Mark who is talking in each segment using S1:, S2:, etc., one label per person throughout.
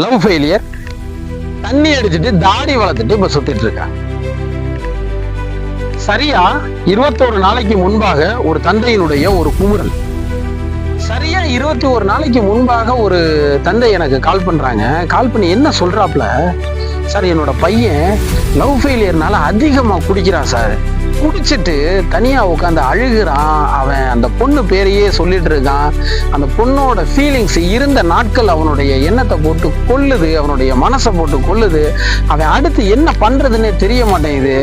S1: Love failure, தண்ணி அடிச்சுட்டு தாடி வளர்த்துட்டு இப்ப சுத்திட்டு இருக்காங்க. சரியா 21 நாளைக்கு முன்பாக ஒரு தந்தையினுடைய ஒரு குமுறல். சரியா 21 நாளைக்கு முன்பாக ஒரு தந்தை எனக்கு கால் பண்றாங்க. கால் பண்ணி என்ன சொல்றாப்ல, சார் என்னோட பையன் லவ் ஃபெயிலியர்னால அதிகமா குடிக்கிறான் சார், குடிச்சிட்டு தனியா உட்காந்து அழுகிறான், அவன் அந்த பொண்ணு பேரையே சொல்லிட்டு இருக்கான், அந்த பொண்ணோட ஃபீலிங்ஸ் இருந்த நாட்கள் அவனுடைய எண்ணத்தை போட்டு கொல்லுது, அவனுடைய மனசை போட்டு கொல்லுது, அவன் அடுத்து என்ன பண்றதுன்னே தெரிய மாட்டேங்குது,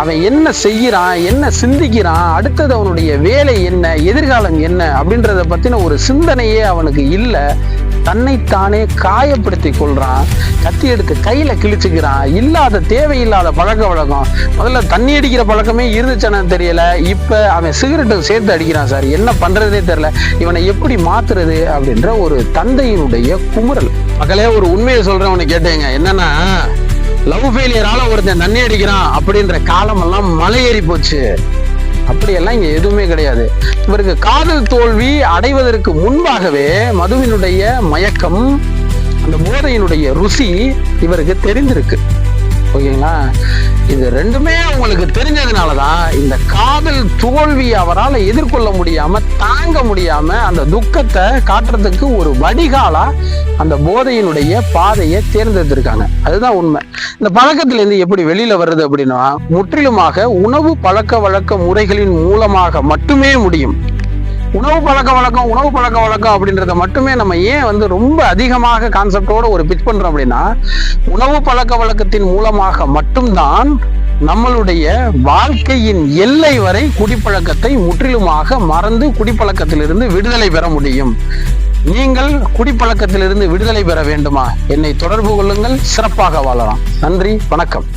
S1: அவன் என்ன செய்யறான், என்ன சிந்திக்கிறான், அடுத்தது அவனுடைய வேலை என்ன, எதிர்காலம் என்ன அப்படின்றத பத்தின ஒரு சிந்தனையே அவனுக்கு இல்லை, தன்னைத்தானே காயப்படுத்தி கொள்றான், கத்தி எடுத்து கையில கிழிச்சுக்கிறான், இல்லாத தேவையில்லாத பழக்க வழக்கம், முதல்ல தண்ணி அடிக்கிற பழக்கமே இருந்துச்சுன்னு தெரியல, இப்ப அவன் சிகரெட்டு சேர்த்து அடிக்கிறான் சார், என்ன பண்றதே தெரியல, இவனை எப்படி மாத்துறது அப்படின்ற ஒரு தந்தையினுடைய குமுறல். மக்களே, ஒரு உண்மையை சொல்றேன் உனக்கு கேட்டேங்க, என்னன்னா லவ் ஃபெயிலியரால ஒருத்தன் தண்ணி அடிக்கிறான் அப்படின்ற காலமெல்லாம் மலையேறி போச்சு. அப்படியெல்லாம் இங்க எதுவுமே கிடையாது. இவருக்கு காதல் தோல்வி அடைவதற்கு முன்பாகவே மதுவினுடைய மயக்கம், அந்த போதையினுடைய ருசி இவருக்கு தெரிந்திருக்கு. ஓகேங்களா? இது ரெண்டுமே உங்களுக்கு தெரிஞ்சதுனாலதான் இந்த காதல் தோல்வி அவரால் எதிர்கொள்ள முடியாம, தாங்க முடியாம, அந்த துக்கத்தை காட்டுறதுக்கு ஒரு வடிகாலா அந்த போதையினுடைய பாதையை தேர்ந்தெடுத்திருக்காங்க. அதுதான் உண்மை. இந்த பழக்கத்திலிருந்து எப்படி வெளியில வருது அப்படின்னா, முற்றிலுமாக உணவு பழக்க வழக்க முறைகளின் மூலமாக மட்டுமே முடியும். உணவு பழக்க வழக்கம் அப்படின்றத மட்டுமே நம்ம ஏன் ரொம்ப அதிகமாக கான்செப்டோட ஒரு பிச் பண்றோம் அப்படின்னா, உணவு பழக்க வழக்கத்தின் மூலமாக மட்டும்தான் நம்மளுடைய வாழ்க்கையின் எல்லை வரை குடிப்பழக்கத்தை முற்றிலுமாக மறந்து குடிப்பழக்கத்திலிருந்து விடுதலை பெற முடியும். நீங்கள் குடிப்பழக்கத்திலிருந்து விடுதலை பெற வேண்டுமா? என்னை தொடர்பு கொள்ளுங்கள், சிறப்பாக வாழலாம். நன்றி, வணக்கம்.